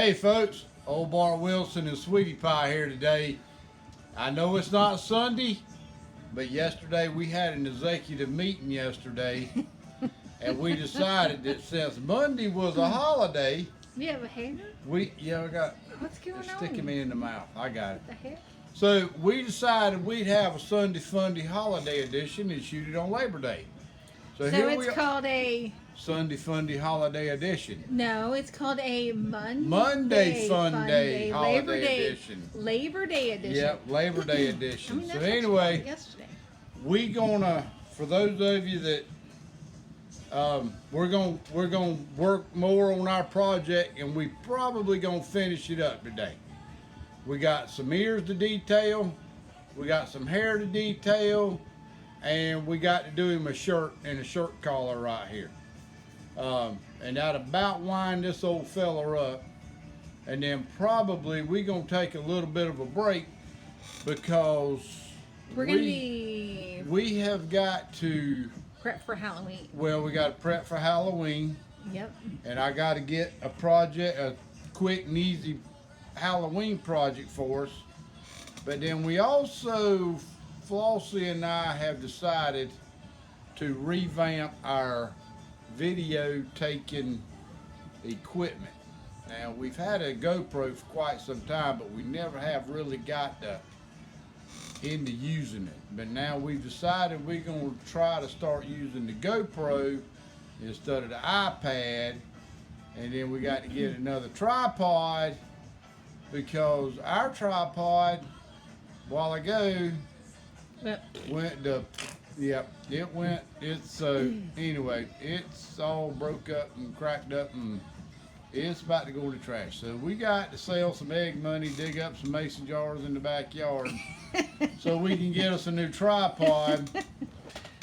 Hey folks, old Bart Wilson and Sweetie Pie here today. I know it's not Sunday, but yesterday we had an executive meeting yesterday, and we decided that since Monday was a holiday, You have a hanger? we got What's going it's on? sticking me in the mouth. I got it. What the heck? So we decided we'd have a Sunday Funday holiday edition and shoot it on Labor Day. So So here it's we are, called a Sunday Funday holiday edition. no. It's called a Monday Funday holiday Labor Day edition. Labor Day edition. Yep, Labor Day I edition. mean, So that's what you anyway, called it yesterday. we gonna, for those of you that we're gonna work more on our project, and we probably gonna finish it up today. We got some ears to detail, we got some hair to detail, and we got to do him a shirt and a shirt collar right here. And that about wind this old fella up, and then probably we gonna take a little bit of a break because We're gonna be we have got to, prep for Halloween. well, we got to prep for Halloween, Yep. and I got to get a project, a quick and easy Halloween project for us. But then we also, Flossie and I have decided to revamp our video taking equipment. Now, we've had a GoPro for quite some time, but we never have really got into using it. But now we've decided we're going to try to start using the GoPro instead of the iPad. And then we got to get another tripod, because our tripod, a while ago, Yep. went to, it's anyway, it's all broke up and cracked up, and it's about to go in the trash. So we got to sell some egg money, dig up some mason jars in the backyard so we can get us a new tripod.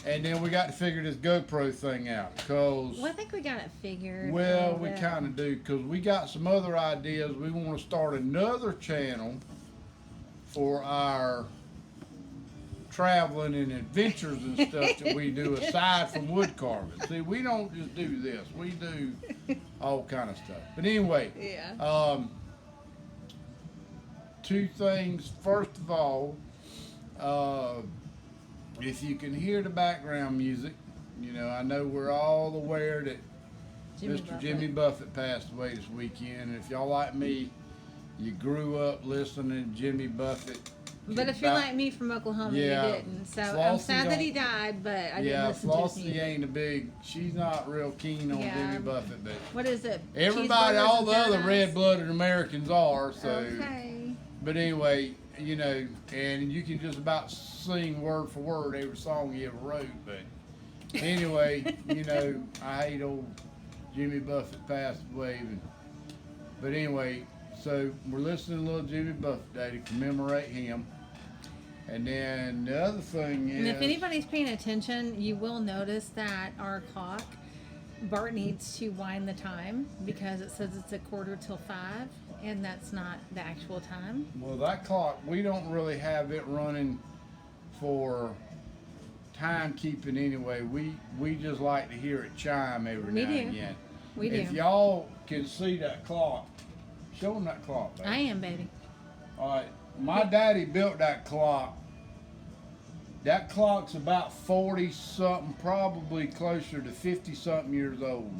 And then we got to figure this GoPro thing out, because, Well, I think we got it figured. well, out we that- kind of do, because we got some other ideas. We want to start another channel for our traveling and adventures and stuff that we do aside from wood carving. See, we don't just do this. We do all kind of stuff. But anyway, Yeah. two things. First of all, if you can hear the background music, I know we're all aware that Mr. Jimmy Buffett passed away this weekend. And if y'all like me, you grew up listening to Jimmy Buffett. But if you're like me from Oklahoma, Yeah. you didn't. So I'm Flossie sad that he don't- died, but I didn't Yeah, listen to his Flossie music. ain't a big, she's not real keen on Yeah. Jimmy Buffett, but What is it? everybody, Cheeseburgers all and the other donuts? red-blooded Americans are, so. Okay. But anyway, and you can just about sing word for word every song he ever wrote, but anyway, I hate old Jimmy Buffett passed away, but anyway, so we're listening to little Jimmy Buffett Day to commemorate him. And then the other thing is, And if anybody's paying attention, you will notice that our clock, Bart needs to wind the time because it says it's 5:15, and that's not the actual time. well, that clock, we don't really have it running for timekeeping anyway. We just like to hear it chime every We now do. and again. We If do. y'all can see that clock, show them that clock, baby. I am, baby. All right, my daddy built that clock. That clock's about 40 something, probably closer to 50 something years old.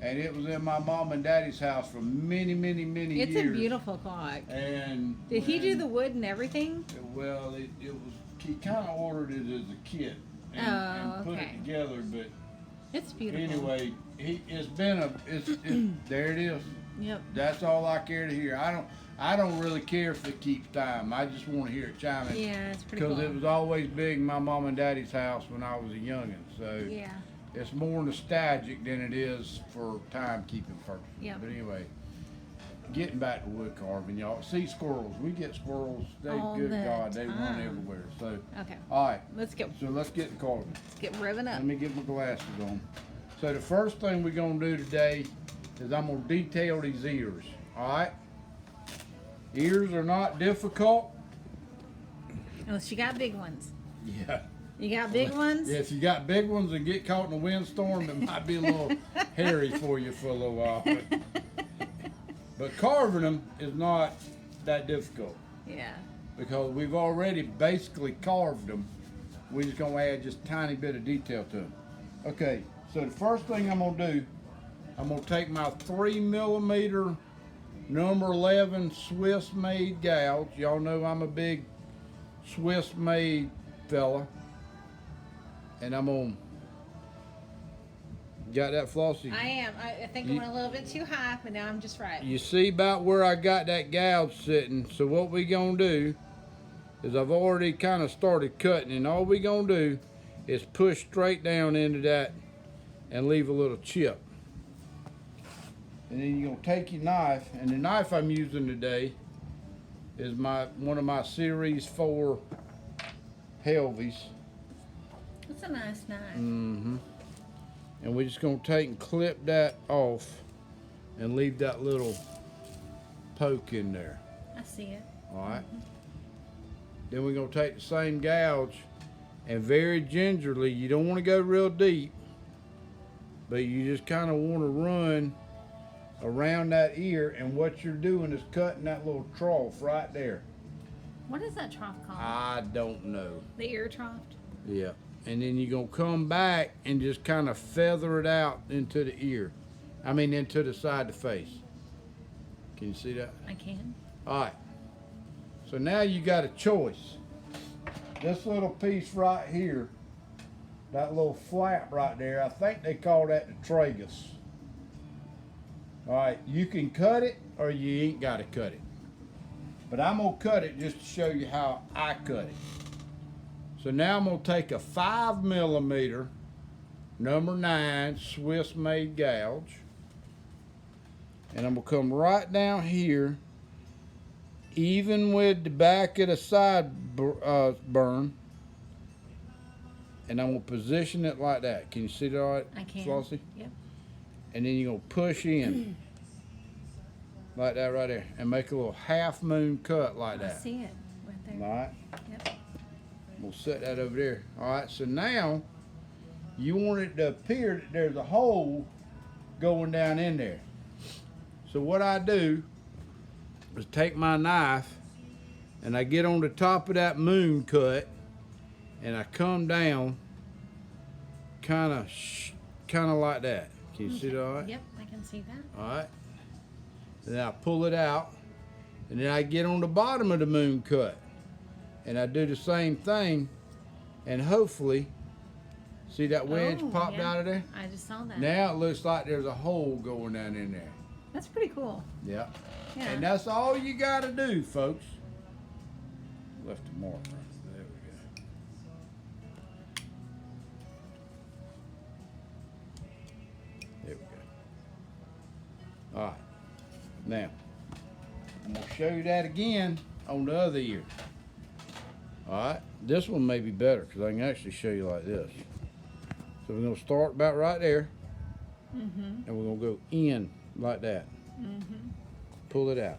And it was in my mom and daddy's house for many, many, many It's years. a beautiful clock. And Did he do the wood and everything? well, it was, he kind of ordered it as a kit and, Oh, and put okay. it together. But It's beautiful. anyway, it's there it is. Yep. That's all I care to hear. I don't really care if it keeps time. I just want to hear it chiming. Yeah, it's pretty Because cool. it was always big in my mom and daddy's house when I was a youngin'. So Yeah. it's more nostalgic than it is for timekeeping purposes. Yeah. But anyway, getting back to wood carving, y'all. See squirrels. We get squirrels. They, All good the God, they run time. everywhere. So, Okay. all right. Let's go. So let's get to carving. Let's get revving up. Let me get my glasses on. So the first thing we're gonna do today is I'm gonna detail these ears. All right. Ears are not difficult. Unless you got big ones. Yeah. You got big ones? Yeah, if you got big ones and get caught in a windstorm, it might be a little hairy for you for a little while. But But carving them is not that difficult Yeah. because we've already basically carved them. We're just gonna add just a tiny bit of detail to them. Okay, so the first thing I'm gonna do, I'm gonna take my 3mm number 11 Swiss made gouge. Y'all know I'm a big Swiss made fella. And I'm gonna, got that, Flossie? I am. I think I went a little bit too high, but now I'm just right. You see about where I got that gouge sitting. So what we gonna do is I've already kind of started cutting, and all we gonna do is push straight down into that and leave a little chip. And then you're gonna take your knife, and the knife I'm using today is one of my Series 4 Helvies. That's a nice knife. Mm-hmm. And we're just gonna take and clip that off and leave that little poke in there. I see it. All right. Then we're gonna take the same gouge and very gingerly, you don't want to go real deep, but you just kind of want to run around that ear, and what you're doing is cutting that little trough right there. What is that trough called? I don't know. The ear trough? Yeah. And then you're gonna come back and just kind of feather it out into the ear. Into the side of the face. Can you see that? I can. All right. So now you got a choice. This little piece right here, that little flap right there, I think they call that the tragus. All right, you can cut it or you ain't got to cut it. But I'm gonna cut it just to show you how I cut it. So now I'm gonna take a 5mm number 9 Swiss made gouge, and I'm gonna come right down here, even with the back of the side burn, and I'm gonna position it like that. Can you see that all right, I can. Flossie? Yep. And then you're gonna push in like that right there, and make a little half moon cut like that. I see it right there. All right. Yep. We'll set that over there. All right, so now you want it to appear that there's a hole going down in there. So what I do is take my knife and I get on the top of that moon cut and I come down kind of like that. Can you see that all right? Yep, I can see that. All right. Then I pull it out, and then I get on the bottom of the moon cut, and I do the same thing, and hopefully, see that wedge popped out of there? I just saw that. Now it looks like there's a hole going down in there. That's pretty cool. Yeah. Yeah. And that's all you got to do, folks. Left a mark right there. There we go. All right. Now, I'm going to show you that again on the other ear. All right. This one may be better because I can actually show you like this. So we're going to start about right there. Mm-hmm. And we're going to go in like that. Mm-hmm. Pull it out.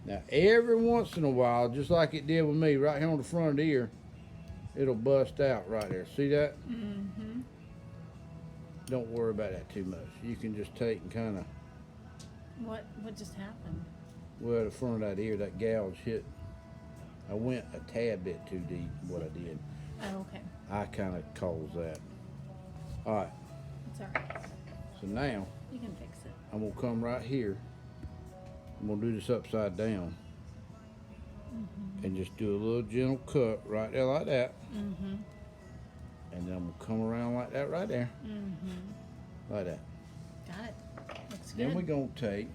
Now, every once in a while, just like it did with me, right here on the front of the ear, it'll bust out right there. See that? Mm-hmm. Don't worry about that too much. You can just take and kind of, What just happened? well, the front of that ear, that gouge hit. I went a tad bit too deep, what I did. Oh, okay. I kind of caused that. All right. It's all right. So now, You can fix it. I'm going to come right here. I'm going to do this upside down. Mm-hmm. And just do a little gentle cut right there like that. Mm-hmm. And then I'm going to come around like that right there. Mm-hmm. Like that. Got it. Looks good. Then we're going to take,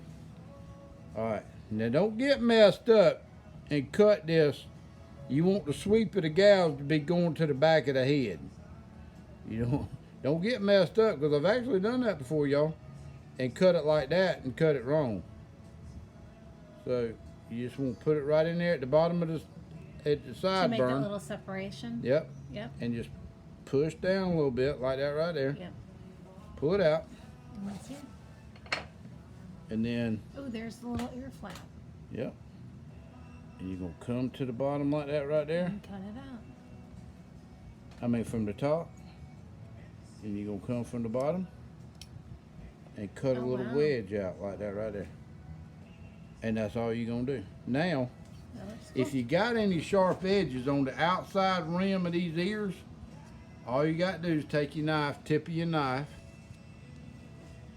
all right, now don't get messed up and cut this. You want the sweep of the gouge to be going to the back of the head. You don't get messed up, because I've actually done that before, y'all, and cut it like that and cut it wrong. So you just want to put it right in there at the bottom of at the sideburn. To make that little separation. Yep. Yep. And just push down a little bit like that right there. Yep. Pull it out. And that's it. And then, Oh, there's the little ear flap. yep. And you're going to come to the bottom like that right there. And cut it out. From the top. And you're going to come from the bottom and cut a Oh, little wow. wedge out like that right there. And that's all you're gonna do. Now, That looks cool. if you got any sharp edges on the outside rim of these ears, all you got to do is take your knife, tip of your knife,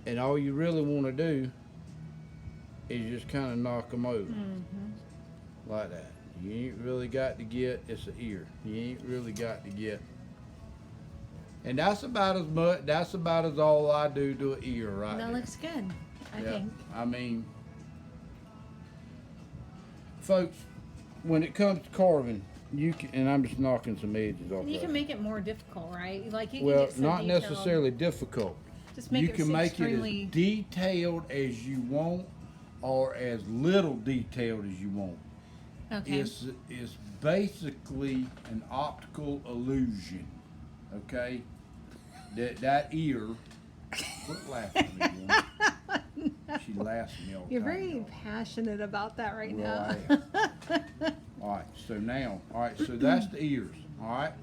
and all you really want to do is just kind of knock them over. Like that. You ain't really got to get, it's an ear. You ain't really got to get. And that's about as much, that's about as all I do to an ear right That there. looks good, I think. I mean, folks, when it comes to carving, you can, and I'm just knocking some edges off. You can make it more difficult, right? Like you can Well, get so not detailed. necessarily difficult. Just make You it can make extremely... it as detailed as you want, or as little detailed as you want. Okay. It's basically an optical illusion. Okay, that ear. Quit laughing at me, woman. She laughs at me all the You're time. very passionate about that right Well, now. All right, so now, so that's the ears. All right.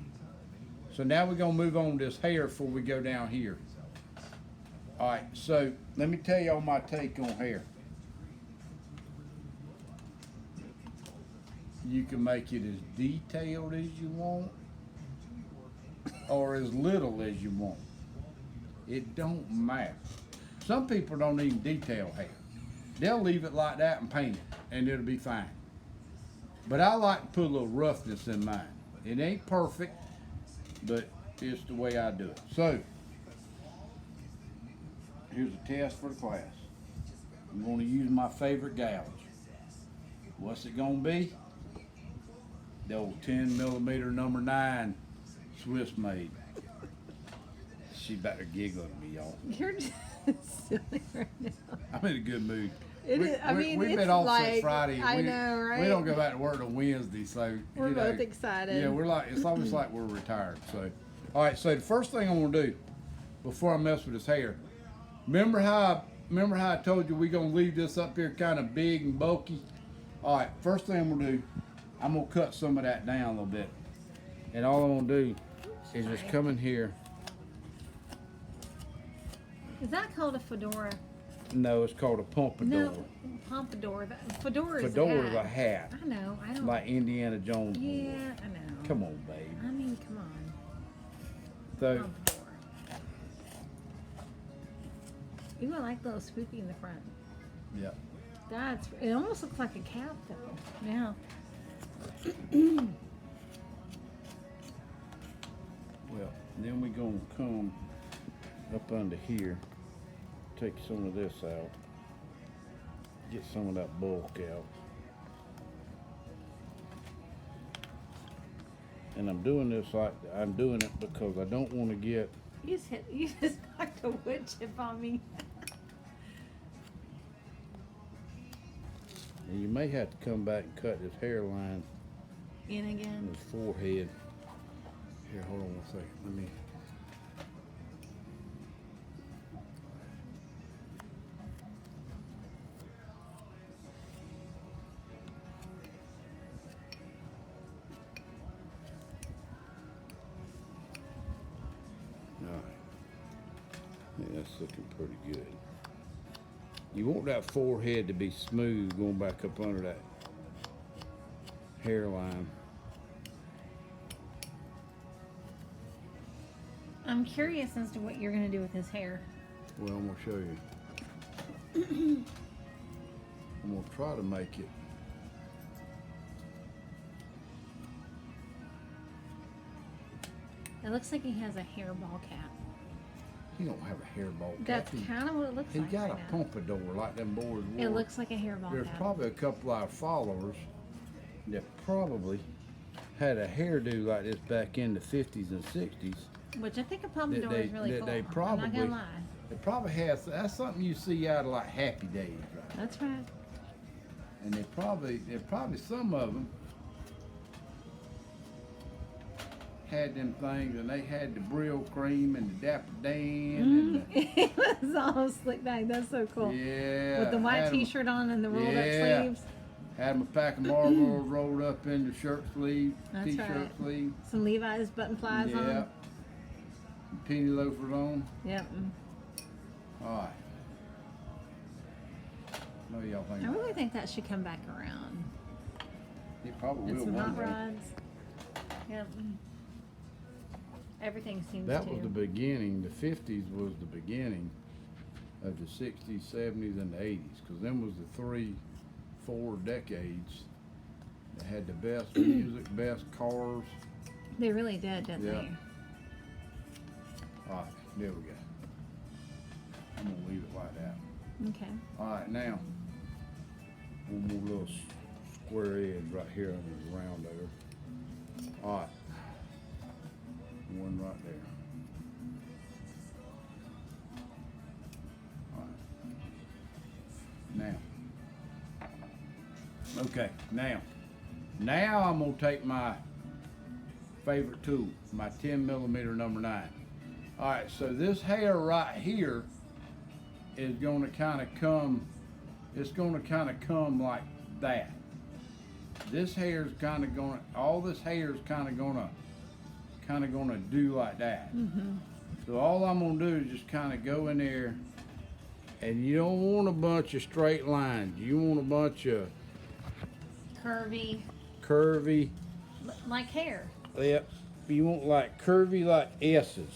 So now we're gonna move on to this hair before we go down here. All right. So let me tell y'all my take on hair. You can make it as detailed as you want, or as little as you want. It don't matter. Some people don't even detail hair. They'll leave it like that and paint it, and it'll be fine. But I like to put a little roughness in mine. It ain't perfect, but it's the way I do it. So, here's a test for the class. I'm going to use my favorite gouge. What's it going to be? The old 10mm number 9 Swiss made. She better giggling at me, y'all. You're just silly right now. I'm in a good mood. It is, I mean, we've it's been off like, since Friday. I know, right? We don't go back to work till Wednesday, so We're you know, both excited. Yeah, we're like, it's almost like we're retired. So, all right. So the first thing I'm gonna do before I mess with his hair, remember how I told you we're gonna leave this up here kind of big and bulky. All right. First thing I'm gonna do, I'm gonna cut some of that down a little bit, and all I'm gonna do is just come in here. Is that called a fedora? No, it's called a pompadour. No, pompadour. Fedora is Fedora a is hat. a hat, I know. I don't. like Indiana Jones. wore. Yeah, I know. Come on, babe. I mean, come on. So, Pompadour. Ooh, I like the little swoopy in the front. yeah. That's. It almost looks like a cap, though. Yeah. Well, then we gonna come up under here, take some of this out, get some of that bulk out. And I'm doing this like, I'm doing it because I don't want to get, You just knocked a wood chip on me. and you may have to come back and cut this hairline In in again. his forehead. Here, hold on one second, let me. I think that's looking pretty good. You want that forehead to be smooth going back up under that hairline. I'm curious as to what you're gonna do with his hair. Well, I'm gonna show you. I'm gonna try to make it. It looks like he has a hairball cap. He don't have a hairball cap. That's kind of what it looks He like. got right a now. pompadour like them boys wore. It looks like a hairball There's cap. probably a couple of our followers that probably had a hairdo like this back in the 50s and 60s. Which I think a pompadour they- is really that cool. they I'm not probably- gonna lie. It probably has, that's something you see out of like Happy Days, right? That's right. And they probably some of them had them things, and they had the Brill cream and the Dapper Dan and It was all slick back. That's so the, cool. yeah. With the white had 'em- t-shirt on and the rolled Yeah. up sleeves. Had them a pack of Marlboros rolled up in the shirt sleeve, That's t-shirt right. sleeve. Some Levi's button flies Yeah. on. Penny loafers on. Yep. All right. What do y'all think? I really think that should come back around. It probably And will some one hot day. rods. Yep. Everything seems That to. was the beginning. The 50s was the beginning of the 60s, 70s, and the 80s, because them was the 3-4 decades that had the best music, best cars. They really did, didn't Yeah. they? All right, there we go. I'm gonna leave it like that. Okay. All right, now one more little square edge right here on the round over. All right, one right there. All right. Now, okay, now I'm gonna take my favorite tool, my 10mm number 9. All right, so this hair right here is gonna kind of come. It's gonna kind of come like that. This hair's kind of gonna. All this hair's kind of gonna do like that. Mm-hmm. So all I'm gonna do is just kind of go in there, and you don't want a bunch of straight lines. You want a bunch of Curvy, curvy. like hair. Yep. You want like curvy like S's.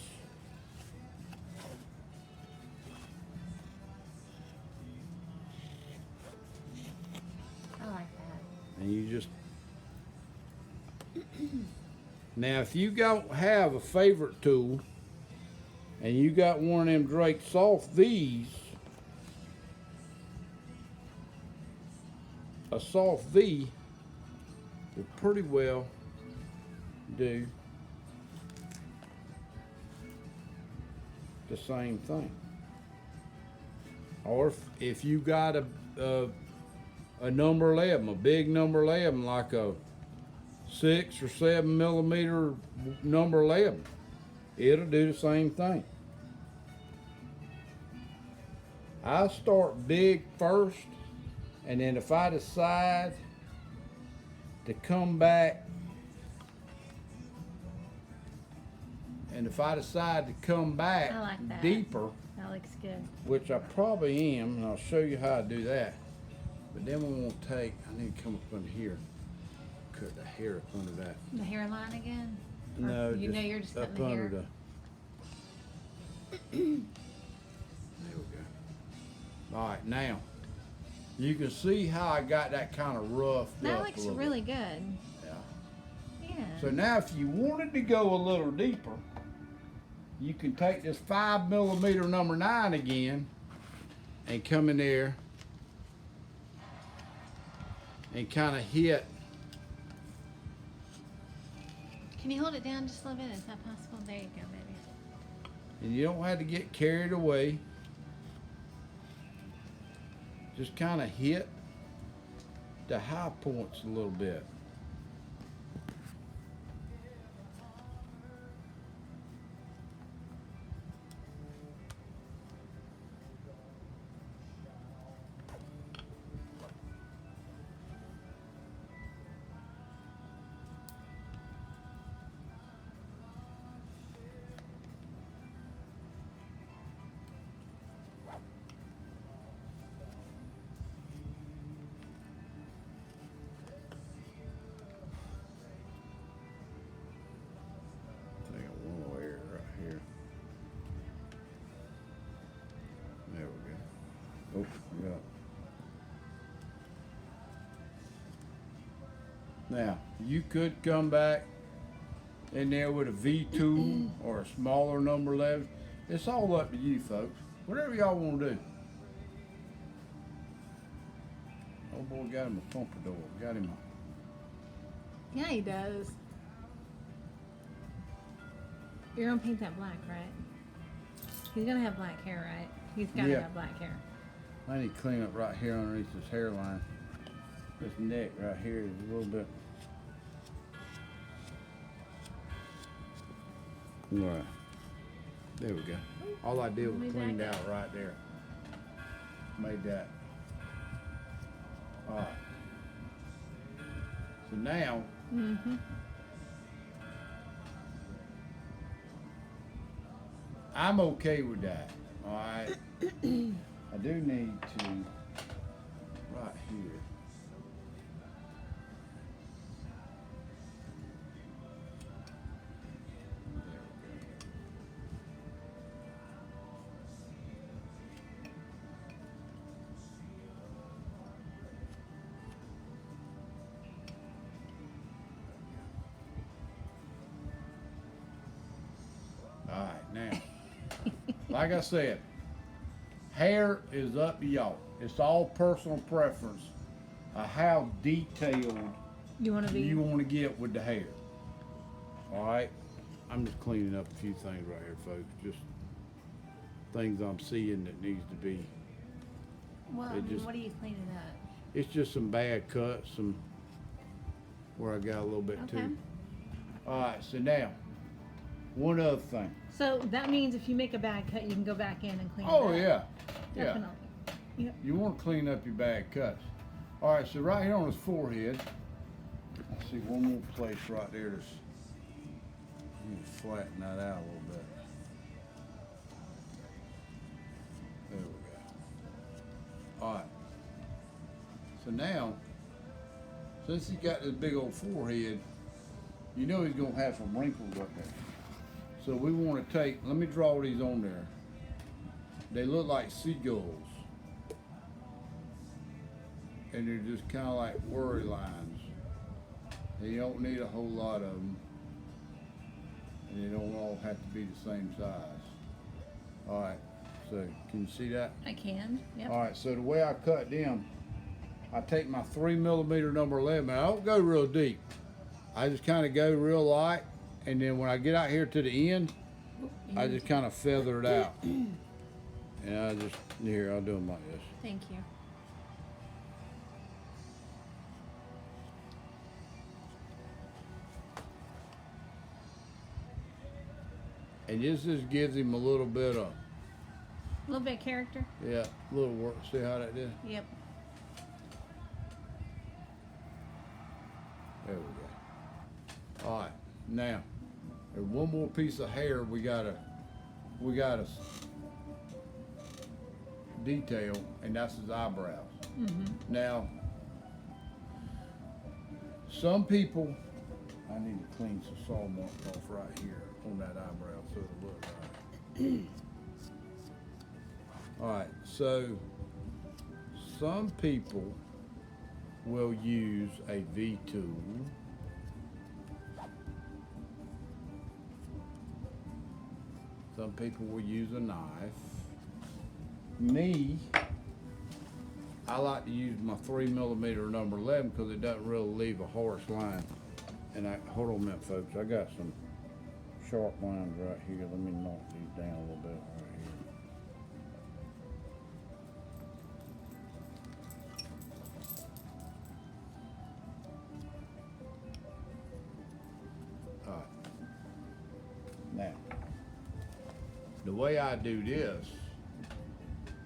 I like that. And you just now if you don't have a favorite tool and you got one of them Drake soft V's, a soft V will pretty well do the same thing. Or if you got a number 11, a big number 11, like a 6 or 7mm number 11, it'll do the same thing. I start big first, and then if I decide to come back, I like that. deeper, That looks good. which I probably am, and I'll show you how to do that. But then we're gonna take, I need to come up under here, cut the hair up under that. The hairline again? Or No, you know you're just cutting the hair. There we go. All right, now you can see how I got that kind of roughed That up looks a little really bit. good. Yeah. Yeah. So now, if you wanted to go a little deeper, you can take this 5mm number 9 again and come in there and kind of hit. Can you hold it down just a little bit? Is that possible? There you go, baby. And you don't have to get carried away. Just kind of hit the high points a little bit. I got one little area right here. There we go. Oh, yeah. Now, you could come back in there with a V2 or a smaller number 11. It's all up to you, folks. Whatever y'all want to do. Oh boy, got him a pompadour. Got him a... Yeah, he does. You're gonna paint that black, right? He's gonna have black hair, right? He's gotta Yeah. have black hair. I need to clean up right here underneath this hairline. This neck right here is a little bit... Right. There we go. All I did was Made that cleaned go. out right there. Made that. All right. So now, Mm-hmm. I'm okay with that. All right. I do need to here. There we go. All right, now, like I said, hair is up to y'all. It's all personal preference of how detailed You want to be? you want to get with the hair. All right, I'm just cleaning up a few things right here, folks. Just things I'm seeing that needs to be. Well, it just- what are you cleaning up? It's just some bad cuts, some where I got a little bit Okay. too. All right, so now, one other thing. So that means if you make a bad cut, you can go back in and clean it Oh up. yeah, yeah. Definitely. Yep. You want to clean up your bad cuts. All right, so right here on his forehead, I see one more place right there that's, you need to flatten that out a little bit. There we go. All right. So now, since he's got this big old forehead, you know he's gonna have some wrinkles up there. So we want to take, let me draw these on there. They look like seagulls. And they're just kind of like worry lines. And you don't need a whole lot of them. And they don't all have to be the same size. All right, so can you see that? I can. Yep. All right, so the way I cut them, I take my 3mm number 11. I don't go real deep. I just kind of go real light. And then when I get out here to the end, I just kind of feather it out. And I just, here, I'll do them like this. Thank you. And this just gives him a little bit of, A little bit of character. yeah, little work. See how that did? Yep. There we go. All right, now there's one more piece of hair we gotta detail, and that's his eyebrows. Mm-hmm. Now, some people, I need to clean some saw marks off right here on that eyebrow so it'll look right. All right, so some people will use a V tool. Some people will use a knife. Me, I like to use my 3mm number 11 because it doesn't really leave a harsh line. And hold on a minute, folks. I got some sharp lines right here. Let me knock these down a little bit right here. All right. Now, the way I do this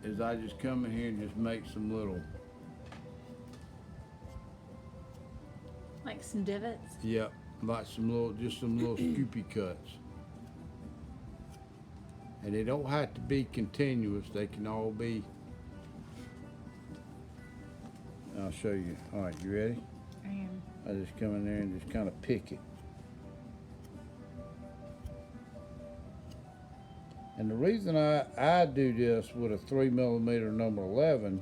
is I just come in here and just make some little, Like some divots. yep, like just some little scoopy cuts. And they don't have to be continuous. They can all be, I'll show you. All right, you ready? I am. I just come in there and just kind of pick it. And the reason I do this with a 3mm number 11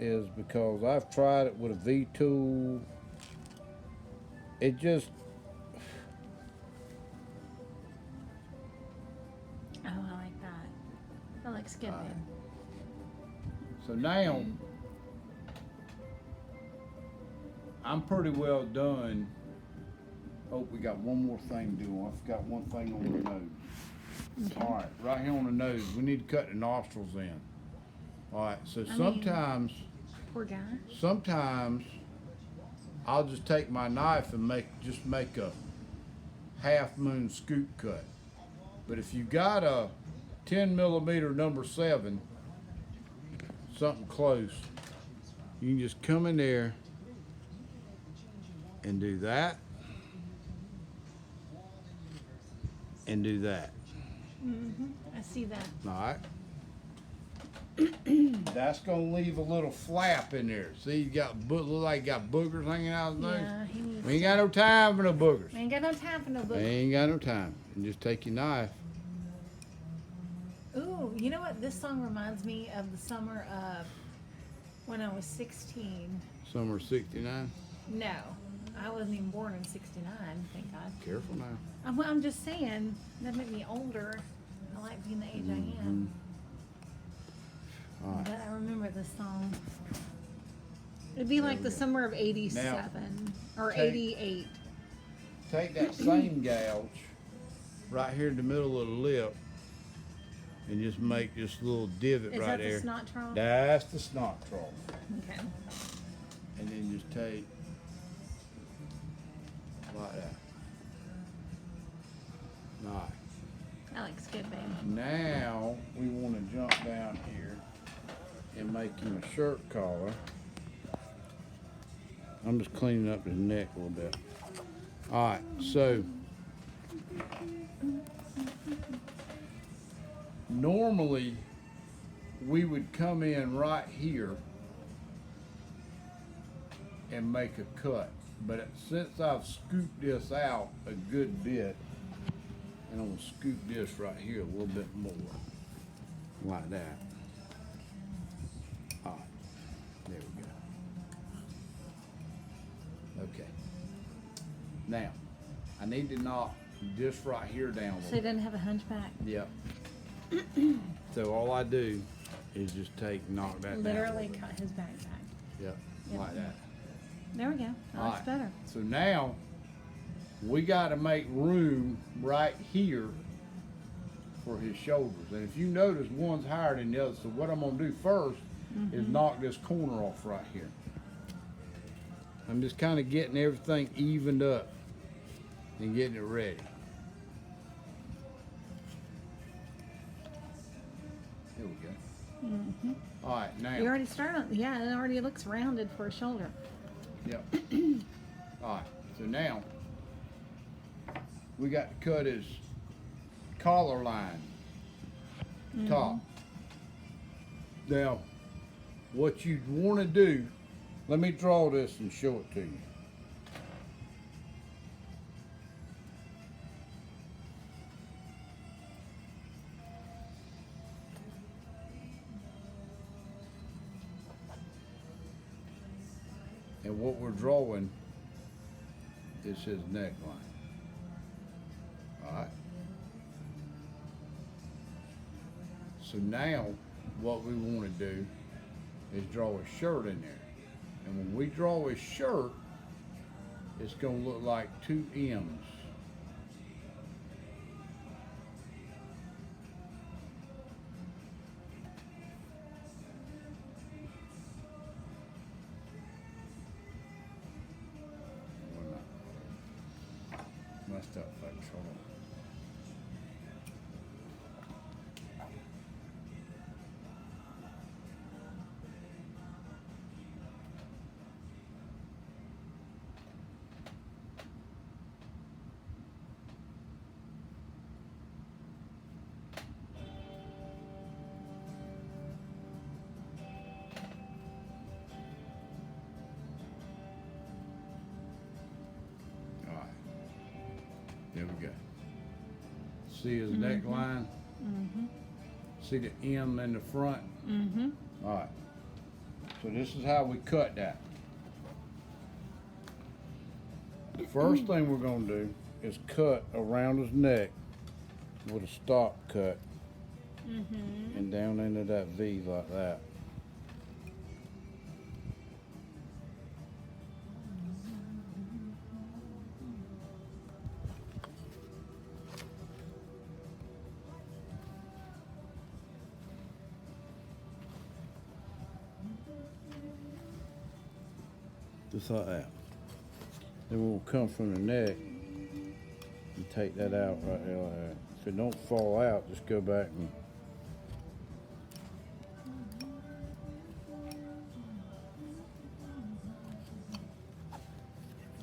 is because I've tried it with a V tool. It just, Oh, I like that. That looks good, Alright. babe. so now I'm pretty well done. Oh, we got one more thing to do. I forgot one thing on the nose. Okay. All right, right here on the nose, we need to cut the nostrils in. All right, so sometimes Poor guy. I'll just take my knife and make a half moon scoop cut. But if you got a 10mm number 7, something close, you can just come in there and do that and do that. Mm-hmm. I see that. All right. That's gonna leave a little flap in there. See, you got look like you got boogers hanging out of there. Yeah, he needs We ain't to. got no time for no boogers. We ain't got no time for no We book. ain't got no time. You just take your knife. Ooh, you know what? This song reminds me of the summer of when I was 16. Summer '69. No, I wasn't even born in 69, thank God. Careful now. I'm just saying, that made me older. I like being the age I am. All right. But I remember this song. It'd be like we the go. summer of 87 or take- 88. Take that same gouge right here in the middle of the lip and just make this little divot Is right that there. the snot trough? That's the snot trough. Okay. And then just take like that. Nice. That looks good, baby. Now we want to jump down here and make him a shirt collar. I'm just cleaning up his neck a little bit. All right, so normally we would come in right here and make a cut, but since I've scooped this out a good bit, and I'm gonna scoop this right here a little bit more, like that. All right, there we go. Okay. Now, I need to knock this right here down a So he little. doesn't have a hunchback? Yep. So all I do is just knock that down. a Literally little bit. cut his back back. Yep, Yep. like that. There we go. That All looks right. better. So now we got to make room right here for his shoulders. And if you notice, one's higher than the other. So what I'm gonna do first is knock this corner off right here. I'm just kind of getting everything evened up and getting it ready. There we go. All right, now. You already started. Yeah, it already looks rounded for a shoulder. Yep. All right. So now we got to cut his collar line top. Now, what you want to do, let me draw this and show it to you. And what we're drawing is his neckline. All right. So now what we want to do is draw a shirt in there. And when we draw a shirt, it's going to look like two M's. Messed up, folks. Hold on. All right. There we go. See his neckline? Mm-hmm. See the M in the front? Mm-hmm. All right. So this is how we cut that. The first thing we're going to do is cut around his neck with a stop cut Mm-hmm. and down into that V like that. Just like that. Then we'll come from the neck and take that out right there like that. If it don't fall out, just go back and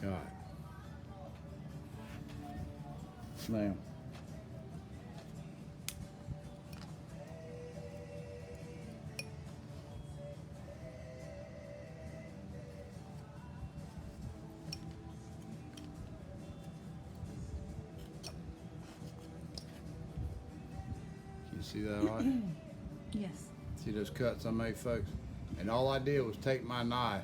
all right. Now see that all right? Yes. See those cuts I made, folks? And all I did was take my knife,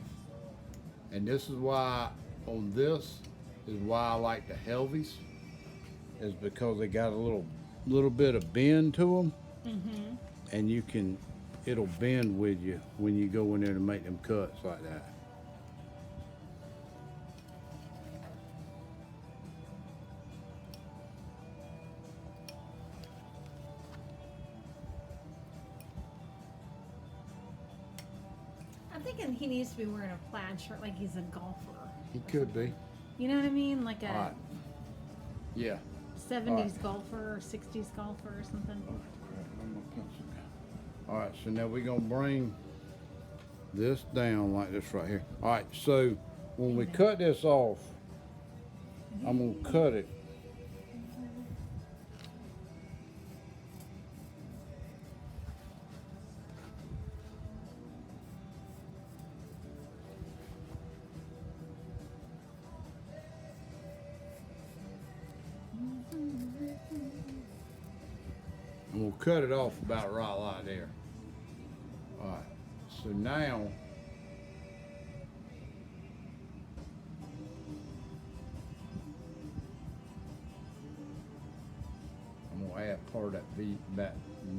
and this is why on this is why I like the Helvies, is because they got a little bit of bend to them, and it'll bend with you when you go in there to make them cuts like that. I'm thinking he needs to be wearing a plaid shirt like he's a golfer. He could be. You know what I mean? Like a All right. Yeah. 70s All right. golfer or 60s golfer or something. All right, so now we're gonna bring this down like this right here. All right, so when we cut this off, I'm gonna cut it. I'm gonna cut it off about right like there. All right, so now I'm gonna add part of that V,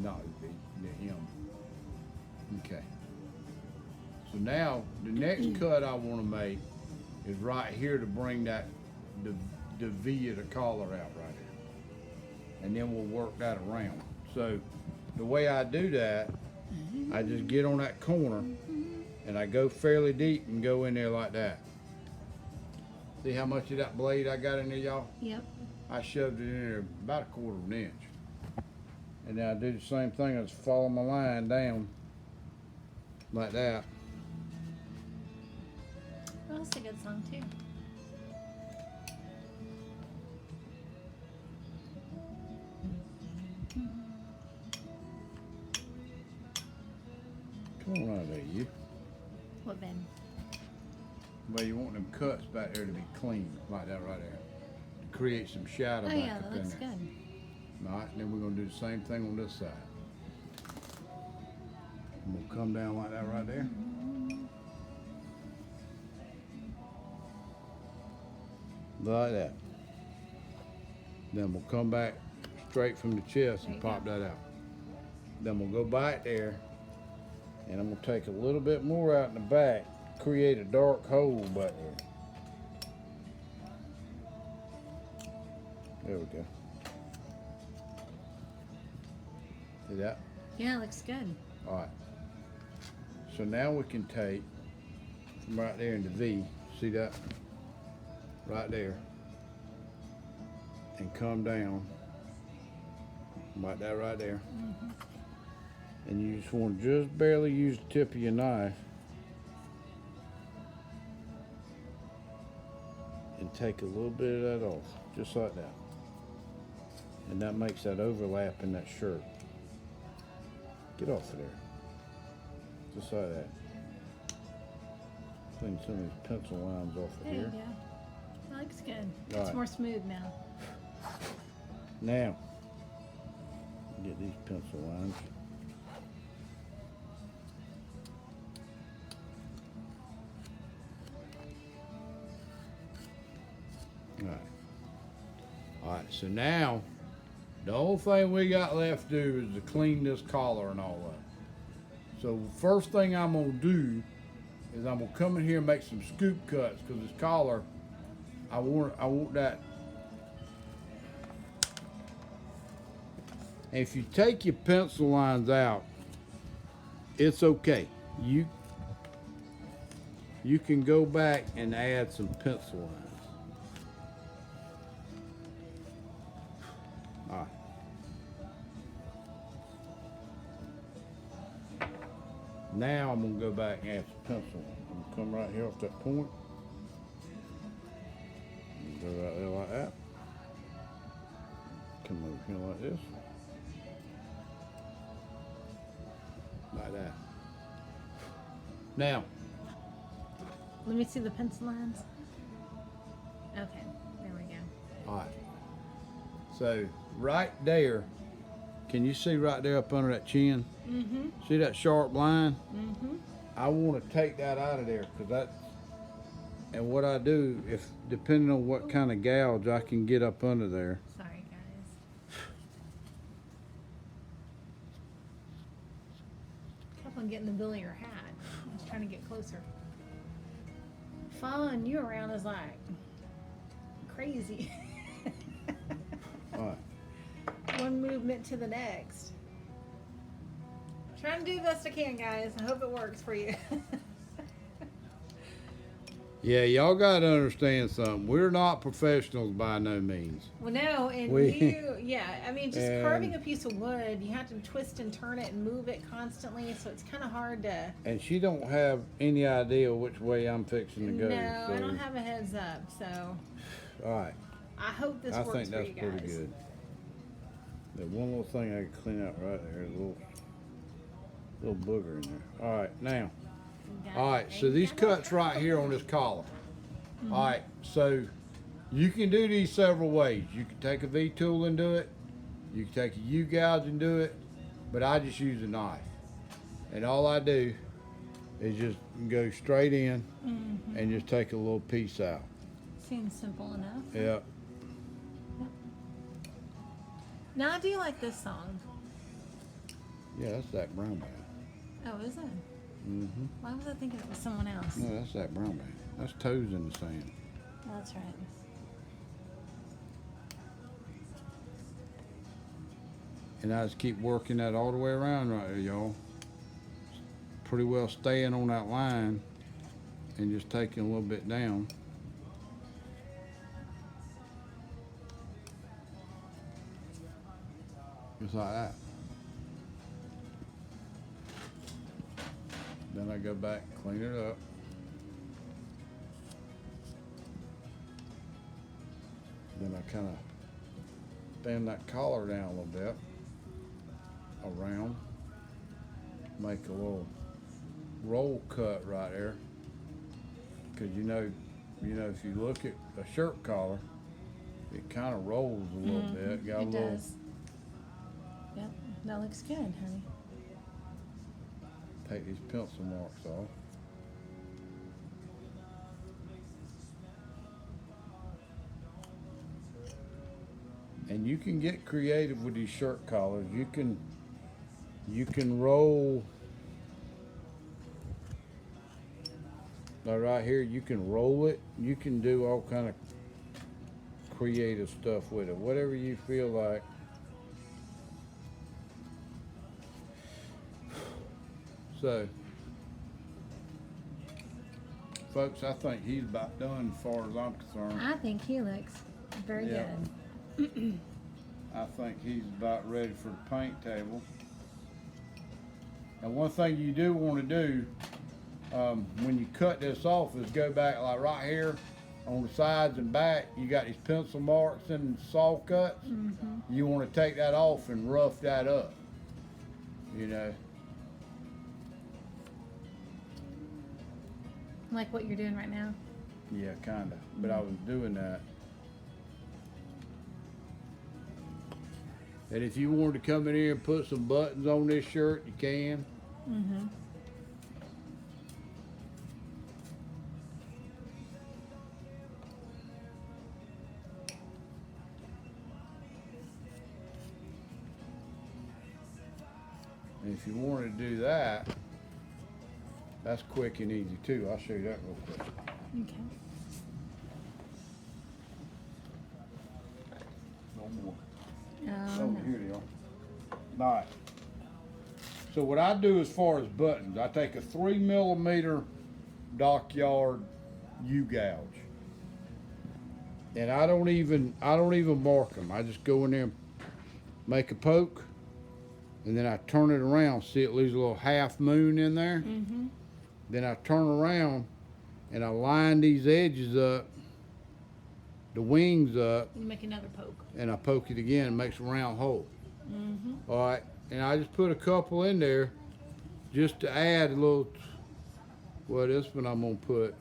not V, the M. Okay. So now the next cut I want to make is right here to bring the V of the collar out right here, and then we'll work that around. So the way I do that, I just get on that corner and I go fairly deep and go in there like that. See how much of that blade I got in there, y'all? Yep. I shoved it in there about a quarter of an inch. And then I do the same thing, I just follow my line down like that. Well, that's a good song too. Come on out of there, you. What Ben? Well, you want them cuts back there to be clean, like that right there. To create some shadow Oh back yeah, up that in looks there. good. All right, then we're gonna do the same thing on this side. And we'll come down like that right there. Like that. Then we'll come back straight from the chest and pop that out. Then we'll go back there, and I'm gonna take a little bit more out in the back, create a dark hole back there. There we go. See that? Yeah, it looks good. All right. So now we can take from right there into V, see that? Right there. And come down like that right there. And you just want to just barely use the tip of your knife and take a little bit of that off, just like that. And that makes that overlap in that shirt. Get off of there. Just like that. Clean some of these pencil lines off of There you here. go. That looks good. All It's right. more smooth now. Now, get these pencil lines. All right. All right, so now, the whole thing we got left to do is to clean this collar and all that. So first thing I'm gonna do is I'm gonna come in here and make some scoop cuts, because this collar, I want that. If you take your pencil lines out, it's okay. You can go back and add some pencil lines. All right. Now I'm gonna go back and add some pencil. I'm gonna come right here off that point. Go right there like that. Come over here like this. Like that. Now, Let me see the pencil lines. Okay, there we go. all right. So right there Can you see right there up under that chin? Mm-hmm. See that sharp line? Mm-hmm. I want to take that out of there because that. And what I do, if depending on what kind of gouge I can get up under there. Sorry, guys. Kept on getting the bill of your hat. I was trying to get closer. Following you around is like crazy. All right. One movement to the next. Trying to do the best I can, guys. I hope it works for you. Yeah, y'all got to understand something. We're not professionals by no means. Well, no, and I mean, just carving a piece of wood, you have to twist and turn it and move it constantly, so it's kind of hard to. And she don't have any idea which way I'm fixing to go. No, so. I don't have a heads up, so. All right. I hope this I works think for that's you guys. pretty good. There's one little thing I can clean out right there. A little booger in there. All right, now. All right, so these cuts right here on this collar. Mm-hmm. All right, so you can do these several ways. You can take a V-tool and do it. You can take a U-gouge and do it. But I just use a knife. And all I do is just go straight in and just take a little piece out. Seems simple enough. Yep. Now, I do like this song. Yeah, that's that brown bag. Oh, is it? Mm-hmm. Why was I thinking it was someone else? No, that's that brown bag. That's toes in the sand. That's right. And I just keep working that all the way around right there, y'all. Pretty well staying on that line and just taking a little bit down. Just like that. Then I go back, clean it up. Then I kind of bend that collar down a little bit around, make a little roll cut right there. Because you know, if you look at a shirt collar, it kind of rolls a little bit. Got It a little, does. Yep, that looks good, honey. take these pencil marks off. And you can get creative with these shirt collars. You can roll. Now right here, you can roll it. You can do all kind of creative stuff with it. Whatever you feel like. So, folks, I think he's about done as far as I'm concerned. I think he looks very Yeah. good. I think he's about ready for the paint table. And one thing you do want to do when you cut this off is go back, like right here on the sides and back, you got these pencil marks and saw cuts. You want to take that off and rough that up, you know. Like what you're doing right now. Yeah, kind of. But I was doing that. And if you wanted to come in here and put some buttons on this shirt, you can. And if you wanted to do that, that's quick and easy too. I'll show you that real quick. Okay. No more. Oh, Oh, no. here they are. All right. So what I do as far as buttons, I take a 3mm dockyard U-gouge, and I don't even mark them. I just go in there and make a poke, and then I turn it around. See, it leaves a little half moon in there. Then I turn around, and I line these edges up, the wings up, You make another poke. and I poke it again and makes a round hole. All right, and I just put a couple in there just to add a little. Well, this one I'm gonna put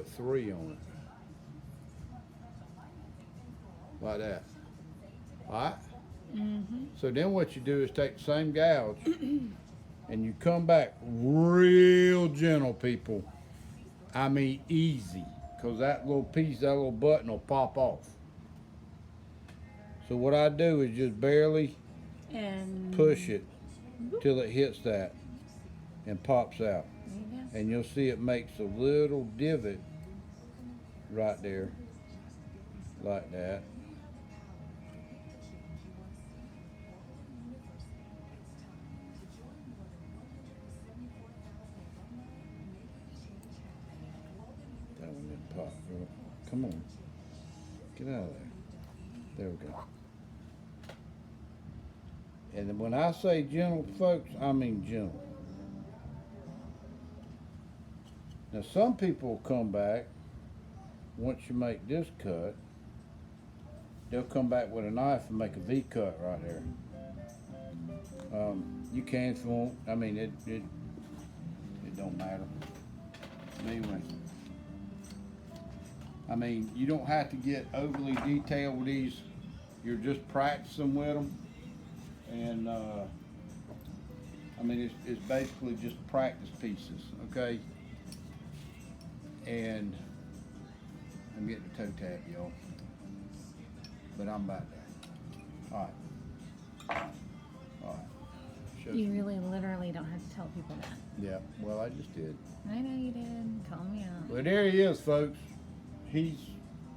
3 on it, like that. All right, So then what you do is take the same gouge and you come back real gentle, people. I mean easy, because that little piece, that little button will pop off. So what I do is just barely And push it till it hits that and pops out. there you go. And you'll see it makes a little divot right there, like that. That one didn't pop, girl. Come on. Get out of there. There we go. And then when I say gentle, folks, I mean gentle. Now, some people will come back, once you make this cut, they'll come back with a knife and make a V cut right here. You can if you want. I mean, it don't matter. But anyway, I mean, you don't have to get overly detailed with these. You're just practicing with them. And, I mean, it's basically just practice pieces, okay? And I'm getting a toe tap, y'all. But I'm about there. All right. All right. Show You some- really literally don't have to tell people that. Yeah, well, I just did. I know you did. Call me out. Well, there he is, folks. He's,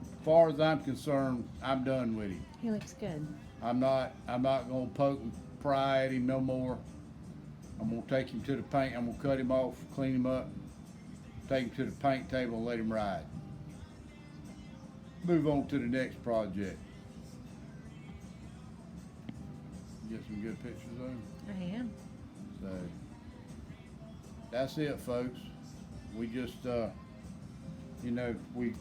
as far as I'm concerned, I'm done with him. He looks good. I'm not gonna poke and pry at him no more. I'm gonna take him to the paint. I'm gonna cut him off, clean him up, take him to the paint table and let him ride. Move on to the next project. Get some good pictures of him. I am. So that's it, folks. We just, you know, we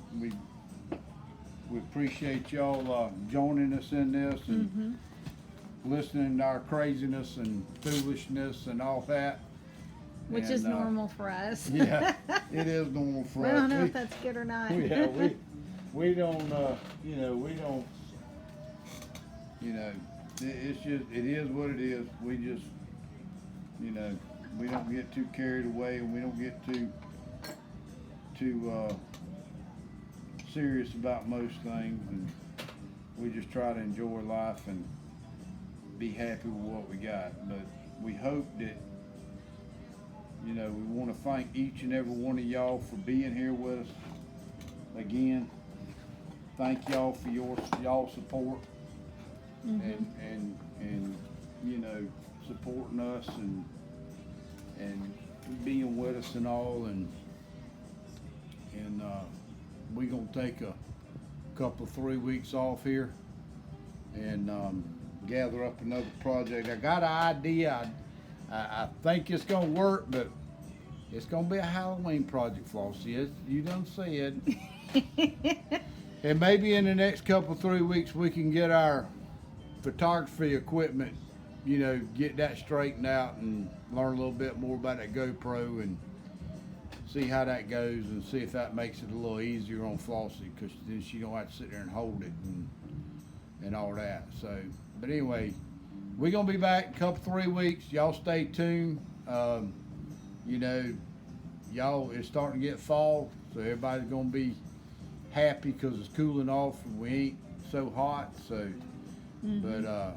appreciate y'all joining us in this and listening to our craziness and foolishness and all that. Which And, is normal for us. Yeah, it is normal for We us. don't know if that's good or not. Yeah, we don't, you know, we don't, you know, it's just, it is what it is. We just, you know, we don't get too carried away and we don't get too serious about most things, and we just try to enjoy life and be happy with what we got. But we hope that, you know, we want to thank each and every one of y'all for being here with us. Again, thank y'all for y'all support and you know, supporting us and being with us and all, and we're gonna take a couple of 3 weeks off here and gather up another project. I got an idea. I think it's gonna work, but it's gonna be a Halloween project, Flossie. You done said. And maybe in the next couple 3 weeks we can get our photography equipment, you know, get that straightened out and learn a little bit more about that GoPro and see how that goes and see if that makes it a little easier on Flossie, because then she don't have to sit there and hold it and all that. So, but anyway, we're gonna be back in a couple 3 weeks. Y'all stay tuned. You know, y'all, it's starting to get fall, so everybody's gonna be happy because it's cooling off and we ain't so hot. So, but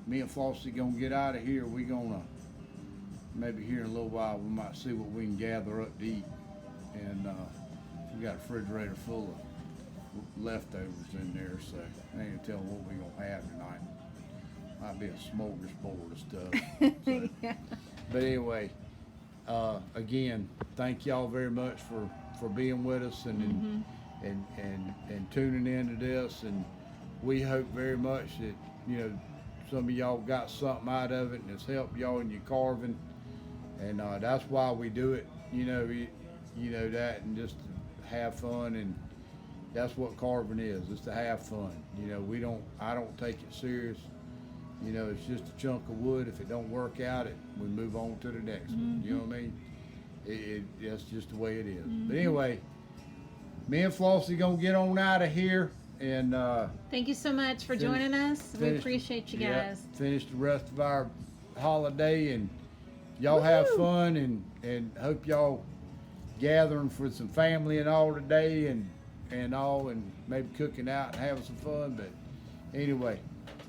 me and Flossie gonna get out of here. We gonna maybe here in a little while we might see what we can gather up to eat, and we got a refrigerator full of leftovers in there, so I ain't gonna tell what we gonna have tonight. Might be a smorgasbord of stuff. So. Yeah. But anyway, again, thank y'all very much for being with us and tuning into this, and we hope very much that, you know, some of y'all got something out of it and it's helped y'all in your carving, and that's why we do it. You know that, and just to have fun, and that's what carving is. It's to have fun. You know, I don't take it serious. You know, it's just a chunk of wood. If it don't work out, we move on to the next one. You know what I mean? That's just the way it is. But anyway, me and Flossie gonna get on out of here. and Thank you so much for joining us. We appreciate you guys. Finish the rest of our holiday, and y'all have fun, and hope y'all gathering for some family and all today, and all, and maybe cooking out and having some fun. But anyway,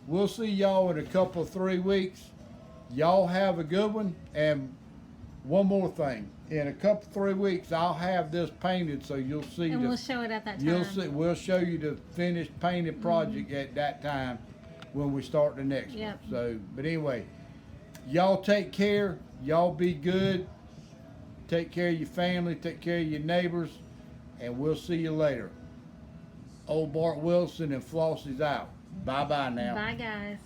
we'll see y'all in a couple of 3 weeks. Y'all have a good one. And one more thing, in a couple 3 weeks, I'll have this painted, so you'll see. And we'll show it at that time. You'll see. We'll show you the finished painted project at that time when we start the next one. So, but anyway, y'all take care. Y'all be good. Take care of your family. Take care of your neighbors, and we'll see you later. Old Bart Wilson and Flossie's out. Bye bye now. Bye, guys.